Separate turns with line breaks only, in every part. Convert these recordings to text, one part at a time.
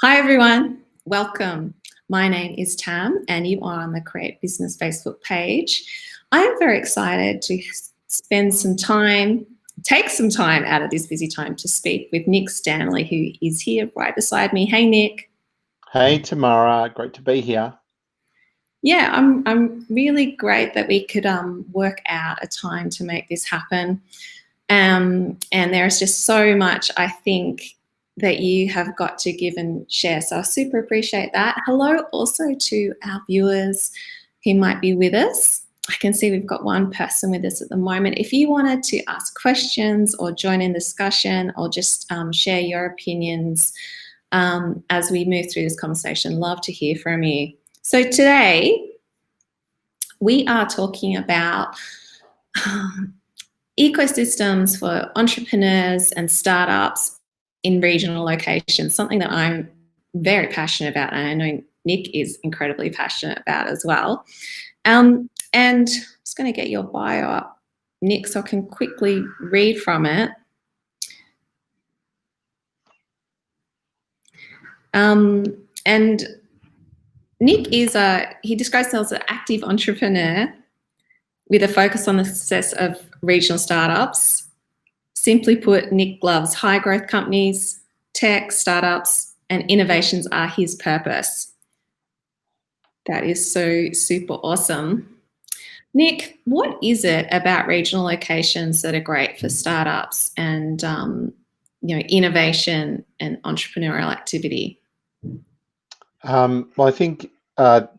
Hi, everyone. Welcome. My name is Tam, and you are on the Create Business Facebook page. I am very excited to take some time out of this busy time to speak with Nick Stanley, who is here right beside me. Hey, Nick.
Hey, Tamara, great to be here.
Yeah, I'm really great that we could work out a time to make this happen. And there's just so much, I think, that you have got to give and share. So I super appreciate that. Hello also to our viewers who might be with us. I can see we've got one person with us at the moment. If you wanted to ask questions or join in discussion or just share your opinions as we move through this conversation, love to hear from you. So today we are talking about ecosystems for entrepreneurs and startups in regional locations, something that I'm very passionate about, and I know Nick is incredibly passionate about as well. And I'm just going to get your bio up, Nick, so I can quickly read from it. And Nick he describes himself as an active entrepreneur with a focus on the success of regional startups. Simply put, Nick loves high growth companies, tech, startups, and innovations are his purpose. That is so super awesome. Nick, what is it about regional locations that are great for startups and innovation and entrepreneurial activity?
Well, I think that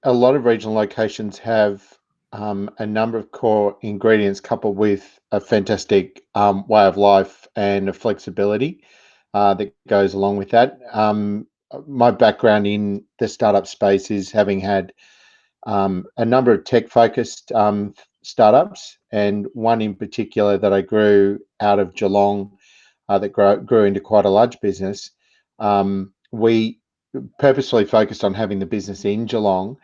a lot of regional locations have a number of core ingredients coupled with a fantastic way of life and a flexibility that goes along with that. My background in the startup space is having had a number of tech-focused startups, and one in particular that I grew out of Geelong that grew into quite a large business. We purposefully focused on having the business in Geelong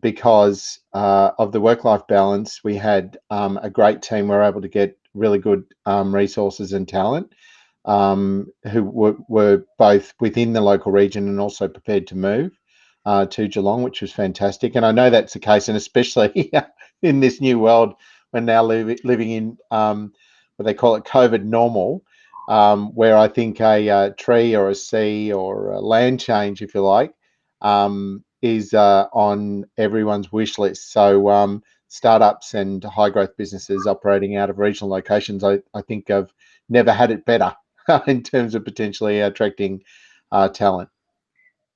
because of the work-life balance. We had a great team. We were able to get really good resources and talent who were both within the local region and also prepared to move to Geelong, which was fantastic. And I know that's the case, and especially in this new world, we're now living in what they call it COVID normal, where I think a tree or a sea or a land change, if you like, is on everyone's wish list. So startups and high growth businesses operating out of regional locations, I think have never had it better in terms of potentially attracting talent.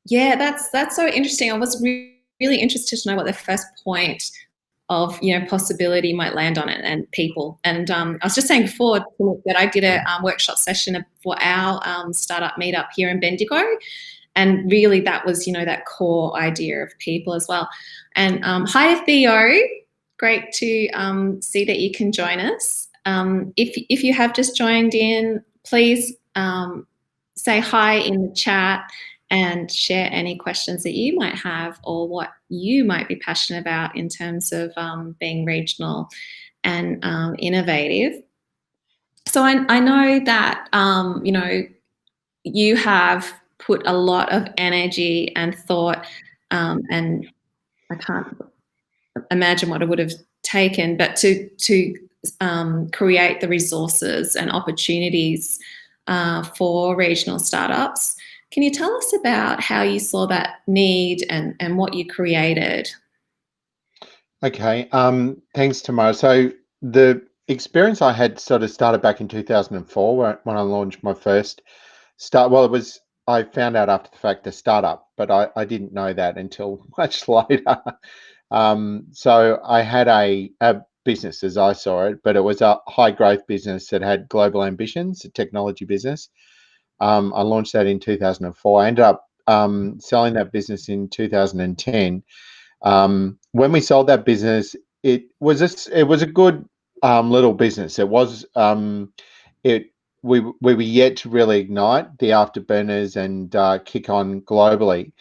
Yeah, that's so interesting. I was really interested to know what the first point of possibility might land on it and people. And I was just saying before that I did a workshop session for our startup meetup here in Bendigo, and really that was that core idea of people as well. And hi Theo, great to see that you can join us. If you have just joined in, please say hi in the chat and share any questions that you might have or what you might be passionate about in terms of being regional and innovative. So I know that, you have put a lot of energy and thought, and I can't imagine what it would have taken, but to create the resources and opportunities for regional startups. Can you tell us about how you saw that need and what you created?
Okay, thanks, Tamara. So the experience I had sort of started back in 2004 when I launched my first start. Well, I found out after the fact the startup, but I didn't know that until much later. So I had a business as I saw it, but it was a high growth business that had global ambitions, a technology business. I launched that in 2004. I ended up selling that business in 2010. When we sold that business, it was a good little business. We were yet to really ignite the afterburners and kick on globally,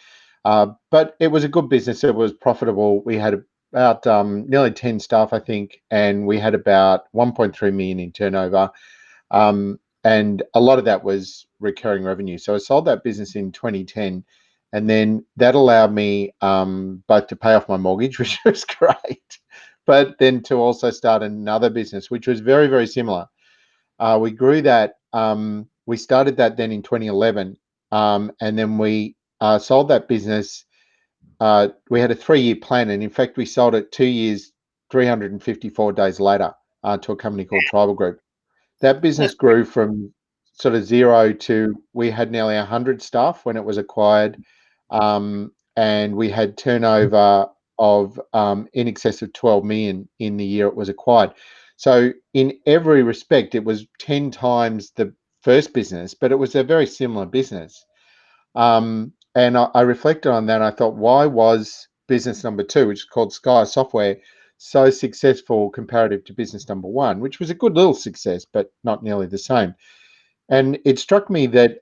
but it was a good business. It was profitable. We had about nearly 10 staff, I think, and we had about 1.3 million in turnover. and a lot of that was recurring revenue. So I sold that business in 2010, and then that allowed me both to pay off my mortgage, which was great, but then to also start another business, which was very, very similar. We grew that. We started that then in 2011, and then we sold that business. We had a 3-year plan, and in fact, we sold it 2 years, 354 days later to a company called Tribal Group. That business grew from sort of zero to, we had nearly 100 staff when it was acquired, and we had turnover of in excess of 12 million in the year it was acquired. So in every respect, it was 10 times the first business, but it was a very similar business. And I reflected on that. And I thought, why was business number 2, which is called Sky Software, so successful comparative to business number 1, which was a good little success, but not nearly the same. And it struck me that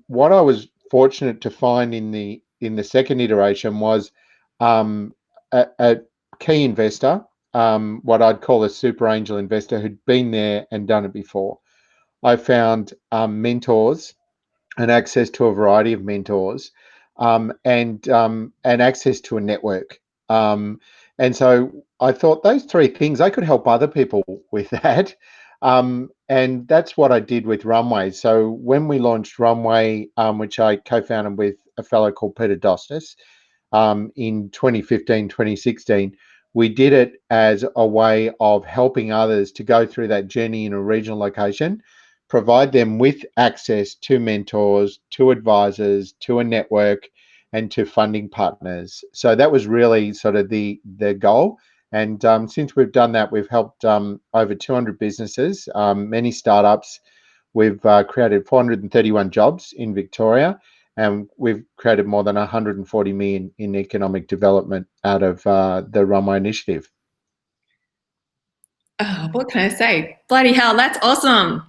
what I was fortunate to find in the second iteration was a key investor, what I'd call a super angel investor who'd been there and done it before. I found mentors and access to a variety of mentors, and access to a network. And so I thought those 3 things, I could help other people with that. And that's what I did with Runway. So when we launched Runway, which I co-founded with a fellow called Peter Dostis, in 2015, 2016, we did it as a way of helping others to go through that journey in a regional location, provide them with access to mentors, to advisors, to a network, and to funding partners. So that was really sort of the goal. And since we've done that, we've helped over 200 businesses, many startups. We've created 431 jobs in Victoria, and we've created more than 140 million in economic development out of the Runway initiative.
Oh, what can I say? Bloody hell, that's awesome.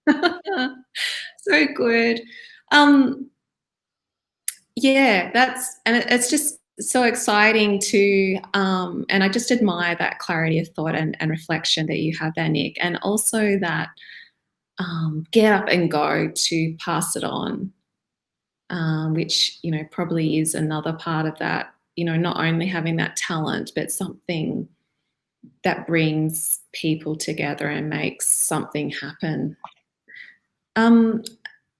So good. Yeah, it's just so exciting to, and I just admire that clarity of thought and reflection that you have there, Nick, and also that get up and go to pass it on, which, probably is another part of that, not only having that talent, but something that brings people together and makes something happen.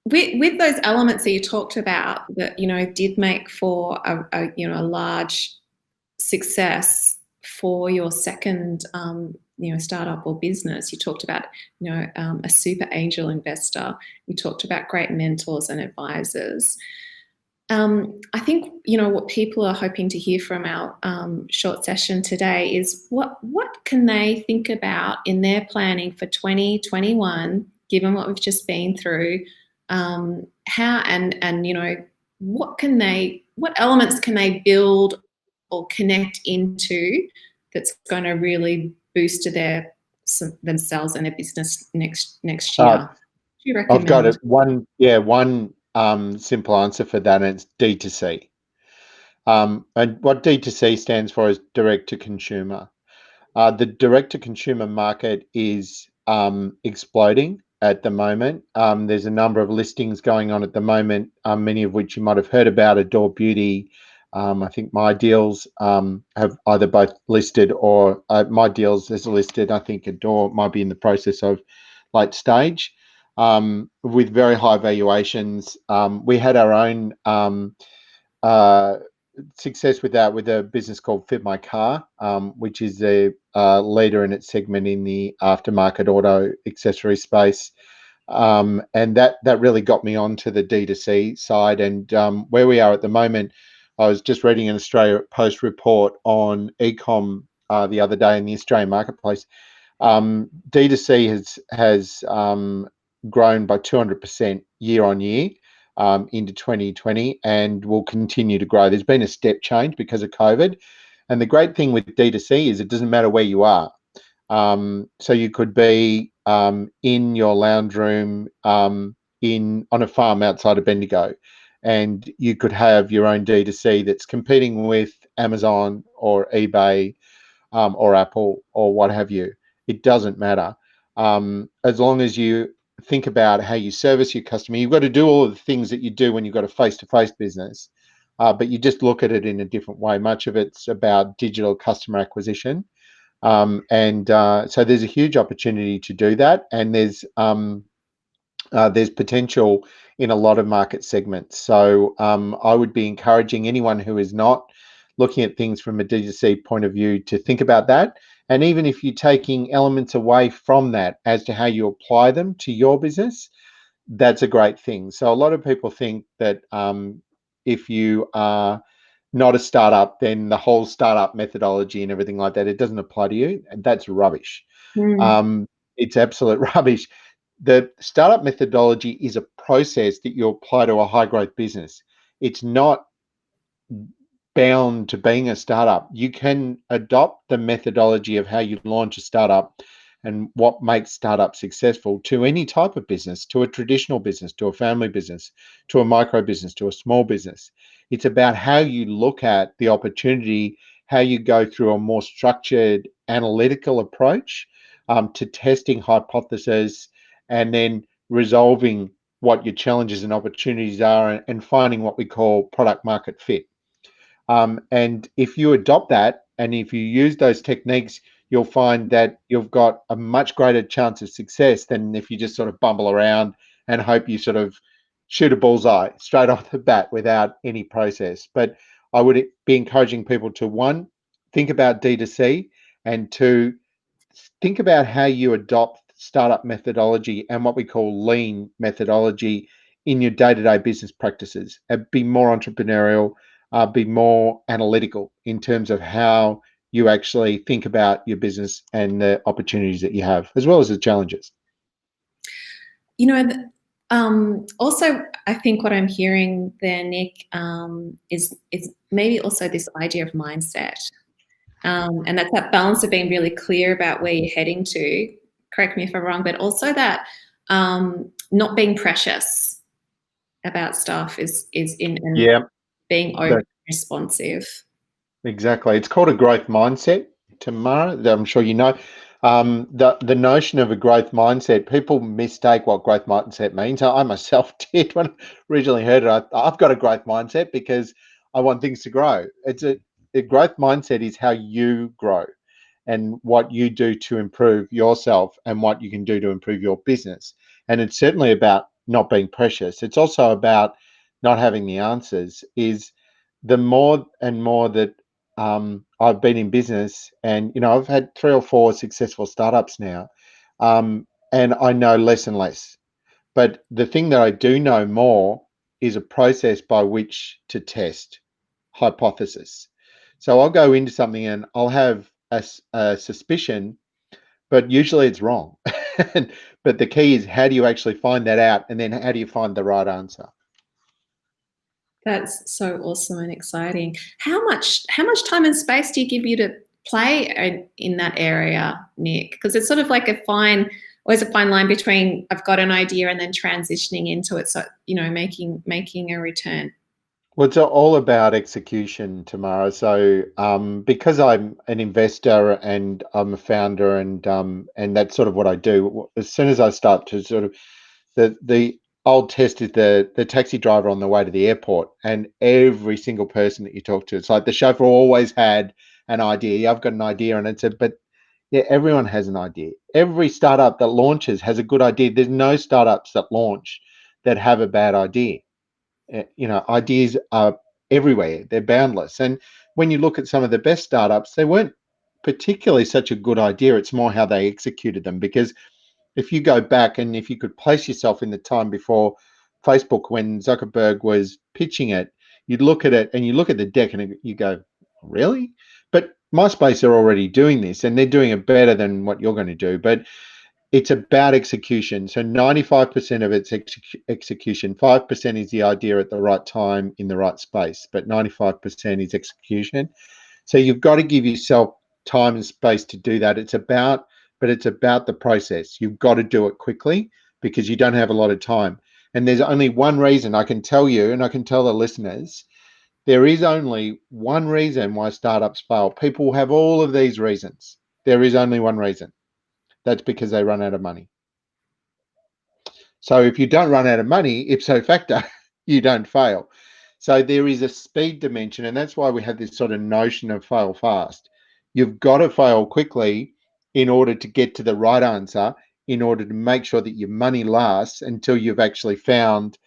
With those elements that you talked about that, did make for a large success for your second, startup or business. You talked about, a super angel investor. You talked about great mentors and advisors. I think, what people are hoping to hear from our short session today is what can they think about in their planning for 2021, given what we've just been through, how and what elements can they build or connect into that's going to really boost themselves and their business next year? What do you recommend?
I've got it. One simple answer for that, and it's D2C. And what D2C stands for is direct to consumer. The direct to consumer market is exploding at the moment. There's a number of listings going on at the moment, many of which you might have heard about. Adore Beauty. I think My Deals have either both listed or My Deals is listed. I think Adore might be in the process of late stage, with very high valuations. We had our own success with that with a business called Fit My Car, which is a leader in its segment in the aftermarket auto accessory space. And that really got me onto the D2C side. And where we are at the moment, I was just reading an Australia Post report on ecom the other day in the Australian marketplace. D2C has grown by 200% year on year into 2020, and will continue to grow. There's been a step change because of COVID. And the great thing with D2C is it doesn't matter where you are. So you could be in your lounge room on a farm outside of Bendigo, and you could have your own D2C that's competing with Amazon or eBay or Apple or what have you. It doesn't matter. As long as you think about how you service your customer. You've got to do all of the things that you do when you've got a face-to-face business, but you just look at it in a different way. Much of it's about digital customer acquisition. So there's a huge opportunity to do that, and there's potential in a lot of market segments. So I would be encouraging anyone who is not looking at things from a D2C point of view to think about that. And even if you're taking elements away from that as to how you apply them to your business, that's a great thing. So a lot of people think that if you are not a startup, then the whole startup methodology and everything like that, it doesn't apply to you. And that's rubbish. It's absolute rubbish. The startup methodology is a process that you apply to a high growth business. It's not bound to being a startup. You can adopt the methodology of how you launch a startup and what makes startups successful to any type of business, to a traditional business, to a family business, to a micro business, to a small business. It's about how you look at the opportunity, how you go through a more structured analytical approach to testing hypotheses and then resolving what your challenges and opportunities are and finding what we call product market fit. And if you adopt that and if you use those techniques, you'll find that you've got a much greater chance of success than if you just sort of bumble around and hope you sort of shoot a bullseye straight off the bat without any process. But I would be encouraging people to, one, think about D2C, and two, think about how you adopt startup methodology and what we call lean methodology in your day-to-day business practices. And be more entrepreneurial, be more analytical in terms of how you actually think about your business and the opportunities that you have, as well as the challenges.
You know, also, I think what I'm hearing there, Nick, is maybe also this idea of mindset. And that's that balance of being really clear about where you're heading to, correct me if I'm wrong, but also that not being precious about stuff is in and being over responsive.
Exactly. It's called a growth mindset, Tamara, that I'm sure you know. The notion of a growth mindset, people mistake what growth mindset means. I myself did when I originally heard it. I've got a growth mindset because I want things to grow. A growth mindset is how you grow and what you do to improve yourself and what you can do to improve your business. And it's certainly about not being precious. It's also about not having the answers. Is the more and more that I've been in business, and I've had 3 or 4 successful startups now, and I know less and less. But the thing that I do know more is a process by which to test hypothesis. So I'll go into something and I'll have a suspicion, but usually it's wrong. But the key is, how do you actually find that out, and then how do you find the right answer?
That's so awesome and exciting. How much time and space do you give you to play in that area, Nick? Because it's sort of like always a fine line between I've got an idea and then transitioning into it. So making a return.
Well, it's all about execution, Tamara. So, because I'm an investor and I'm a founder, and that's sort of what I do. As soon as I start to sort of the old test is the taxi driver on the way to the airport, and every single person that you talk to, it's like the chauffeur always had an idea. Yeah, I've got an idea, and but yeah, everyone has an idea. Every startup that launches has a good idea. There's no startups that launch that have a bad idea. Ideas are everywhere. They're boundless. And when you look at some of the best startups, they weren't particularly such a good idea. It's more how they executed them. Because if you go back and if you could place yourself in the time before Facebook, when Zuckerberg was pitching it, you'd look at it and you look at the deck and you go, really? But MySpace are already doing this, and they're doing it better than what you're going to do. But it's about execution. So 95% of it's execution. 5% is the idea at the right time in the right space, but 95% is execution. So you've got to give yourself time and space to do that. It's about the process. You've got to do it quickly because you don't have a lot of time. And there's only one reason I can tell you, and I can tell the listeners, there is only one reason why startups fail. People have all of these reasons. There is only one reason. That's because they run out of money. So if you don't run out of money, ipso facto, you don't fail. So there is a speed dimension, and that's why we have this sort of notion of fail fast. You've got to fail quickly in order to get to the right answer, in order to make sure that your money lasts until you've actually found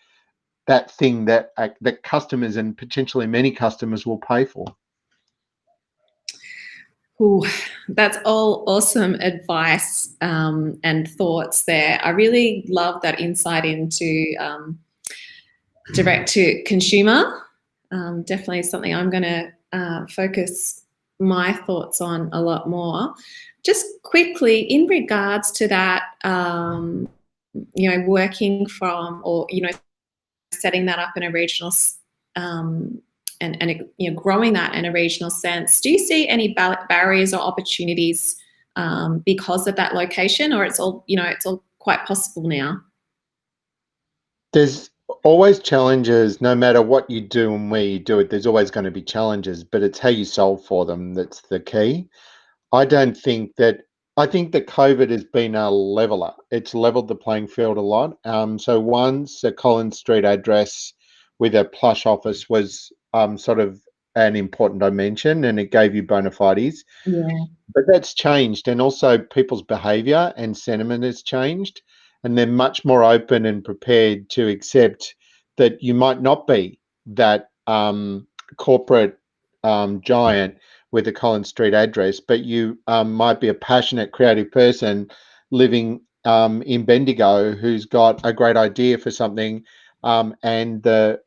that thing that that customers, and potentially many customers, will pay for.
Ooh, that's all awesome advice and thoughts there. I really love that insight into direct to consumer. Definitely something I'm going to focus my thoughts on a lot more. Just quickly, in regards to that, working from, or setting that up in a regional and growing that in a regional sense. Do you see any barriers or opportunities because of that location, or it's all quite possible now?
There's always challenges, no matter what you do and where you do it. There's always going to be challenges, but it's how you solve for them that's the key. I don't think that. I think that COVID has been a leveler. It's leveled the playing field a lot. So once a Collins Street address with a plush office was sort of an important dimension, and it gave you bona fides.
Yeah.
But that's changed, and also people's behaviour and sentiment has changed, and they're much more open and prepared to accept that you might not be that corporate giant with a Collins Street address, but you might be a passionate, creative person living in Bendigo who's got a great idea for something, and the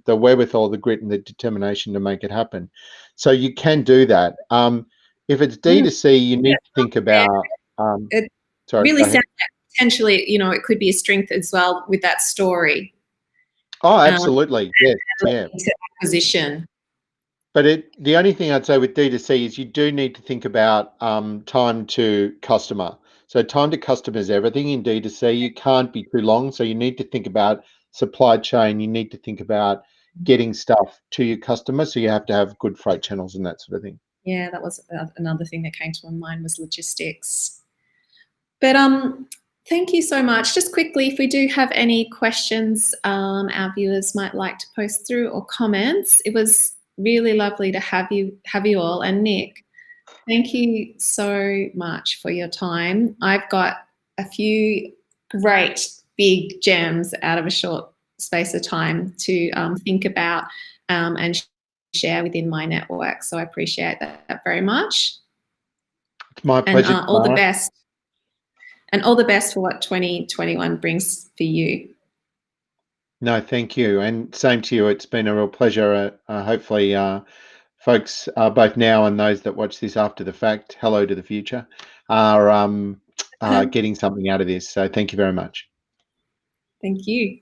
wherewithal, the grit, and the determination to make it happen. So you can do that. If it's D2C, you need to think about.
It
Sorry,
really
go
sounds
ahead.
like potentially, it could be a strength as well with that story.
Oh,
Um,
absolutely. Yes, yeah.
Acquisition.
But the only thing I'd say with D2C is you do need to think about time to customer. So time to customer is everything in D2C. You can't be too long. So you need to think about supply chain. You need to think about getting stuff to your customer. So you have to have good freight channels and that sort of thing.
Yeah, that was another thing that came to my mind, was logistics. But thank you so much. Just quickly, if we do have any questions our viewers might like to post through, or comments, it was really lovely to have you all. And Nick, thank you so much for your time. I've got a few great big gems out of a short space of time to think about and share within my network. So I appreciate that very much.
It's my
And
pleasure.
all the best. And all the best for what 2021 brings for you.
No, thank you. And same to you. It's been a real pleasure. Hopefully, folks, both now and those that watch this after the fact, hello to the future, are getting something out of this. So thank you very much.
Thank you.